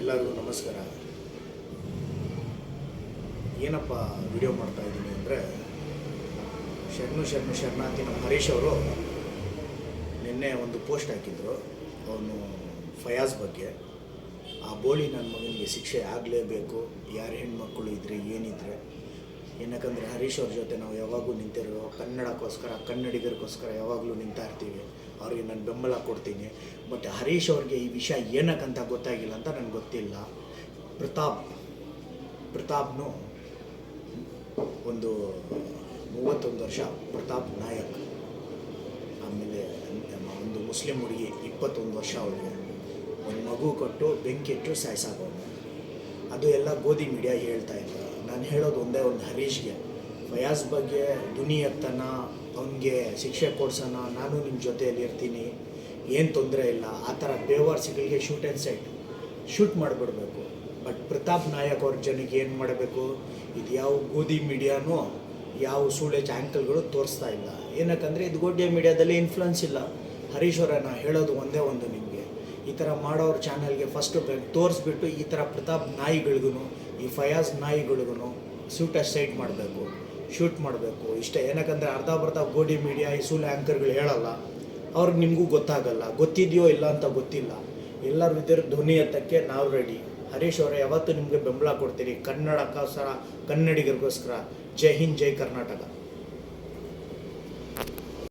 ಎಲ್ಲರಿಗೂ ನಮಸ್ಕಾರ. ಏನಪ್ಪ ವಿಡಿಯೋ ಮಾಡ್ತಾ ಇದ್ದೀನಿ ಅಂದರೆ, ಶರಣಾರ್ಥಿ ನಮ್ಮ ಹರೀಶ್ ಅವರು ನಿನ್ನೆ ಒಂದು ಪೋಸ್ಟ್ ಹಾಕಿದ್ರು. ಅವನು ಫಯಾಜ್ ಬಗ್ಗೆ, ಆ ಬೋಳಿ ನನ್ನ ಮಗನಿಗೆ ಶಿಕ್ಷೆ ಆಗಲೇಬೇಕು, ಯಾರು ಹೆಣ್ಮಕ್ಳು ಇದ್ದರೆ ಏನಿದ್ರೆ. ಏನಕ್ಕಂದರೆ ಹರೀಶ್ ಅವ್ರ ಜೊತೆ ನಾವು ಯಾವಾಗಲೂ ನಿಂತಿರೋ ಕನ್ನಡಕ್ಕೋಸ್ಕರ, ಕನ್ನಡಿಗರಿಗೋಸ್ಕರ ಯಾವಾಗಲೂ ನಿಂತಾ ಇರ್ತೀವಿ. ಅವ್ರಿಗೆ ನಾನು ಬೆಂಬಲ ಕೊಡ್ತೀನಿ. ಬಟ್ ಹರೀಶ್ ಅವ್ರಿಗೆ ಈ ವಿಷಯ ಏನಕ್ಕಂತ ಗೊತ್ತಾಗಿಲ್ಲ ಅಂತ ನನಗೆ ಗೊತ್ತಿಲ್ಲ. ಪ್ರತಾಪ್ನು ಒಂದು 31 ವರ್ಷ ಪ್ರತಾಪ್ ನಾಯಕ್. ಆಮೇಲೆ ಒಂದು ಮುಸ್ಲಿಂ ಹುಡುಗಿ 21 ವರ್ಷ, ಅವಳಿಗೆ ಒಂದು ಮಗು ಕೊಟ್ಟು ಬೆಂಕಿ ಇಟ್ಟು ಸಾಯಿಸಾಗೋನು. ಅದು ಎಲ್ಲ ಗೋಧಿ ಮೀಡಿಯಾ ಹೇಳ್ತಾ ಇಲ್ಲ. ನಾನು ಹೇಳೋದು ಒಂದೇ ಒಂದು, ಹರೀಶ್ಗೆ ಫಯಾಜ್ ಬಗ್ಗೆ ಧ್ವನಿ ಎತ್ತನ, ಅವನಿಗೆ ಶಿಕ್ಷೆ ಕೊಡ್ಸೋಣ, ನಾನು ನಿಮ್ಮ ಜೊತೆಯಲ್ಲಿ ಇರ್ತೀನಿ, ಏನು ತೊಂದರೆ ಇಲ್ಲ. ಆ ಥರ ಬೇವಾರ್ಸಿಗಳಿಗೆ ಶೂಟ್ ಆ್ಯಂಡ್ ಸೈಟ್ ಶೂಟ್ ಮಾಡಿಬಿಡ್ಬೇಕು. ಬಟ್ ಪ್ರತಾಪ್ ನಾಯಕ್ ಅವ್ರ ಜನಕ್ಕೆ ಏನು ಮಾಡಬೇಕು, ಇದು ಯಾವ ಗೋಧಿ ಮೀಡಿಯಾನೂ ಯಾವ ಸುಳ್ಳೆ ಚಾಂಕಲ್ಗಳು ತೋರಿಸ್ತಾ ಇಲ್ಲ. ಏನಕ್ಕಂದರೆ ಇದು ಗೋಧಿ ಮೀಡಿಯಾದಲ್ಲಿ ಇನ್ಫ್ಲುಯೆನ್ಸ್ ಇಲ್ಲ. ಹರೀಶ್ ಅವರನ್ನು ಹೇಳೋದು ಒಂದೇ ಒಂದು, ನಿಮಗೆ ಈ ಥರ ಮಾಡೋರ ಚಾನಲ್ಗೆ ಫಸ್ಟು ತೋರಿಸ್ಬಿಟ್ಟು ಈ ಥರ ಪ್ರತಾಪ್ ನಾಯಿಗಳಿಗೂ ಈ ಫಯಾಜ್ ನಾಯಿಗಳಿಗೂ ಸೈಟ್ ಮಾಡಬೇಕು, ಶೂಟ್ ಮಾಡಬೇಕು ಇಷ್ಟೇ. ಏನಕ್ಕಂದರೆ ಅರ್ಧ ಗೋಧಿ ಮೀಡಿಯಾ ಈ ಸುಳ್ಳು ಆ್ಯಂಕರ್ಗಳು ಹೇಳಲ್ಲ, ಅವ್ರಿಗೆ ನಿಮಗೂ ಗೊತ್ತಾಗಲ್ಲ, ಗೊತ್ತಿದೆಯೋ ಇಲ್ಲ ಅಂತ ಗೊತ್ತಿಲ್ಲ. ಎಲ್ಲರೂ ಇದ್ದರೆ ಧ್ವನಿ ಎತ್ತಕ್ಕೆ ನಾವು ರೆಡಿ. ಹರೀಶ್ ಅವರೇ, ಯಾವತ್ತೂ ನಿಮಗೆ ಬೆಂಬಲ ಕೊಡ್ತೀರಿ ಕನ್ನಡಕ್ಕೋಸ್ಕರ, ಕನ್ನಡಿಗರಿಗೋಸ್ಕರ. ಜೈ ಹಿಂದ್, ಜೈ ಕರ್ನಾಟಕ.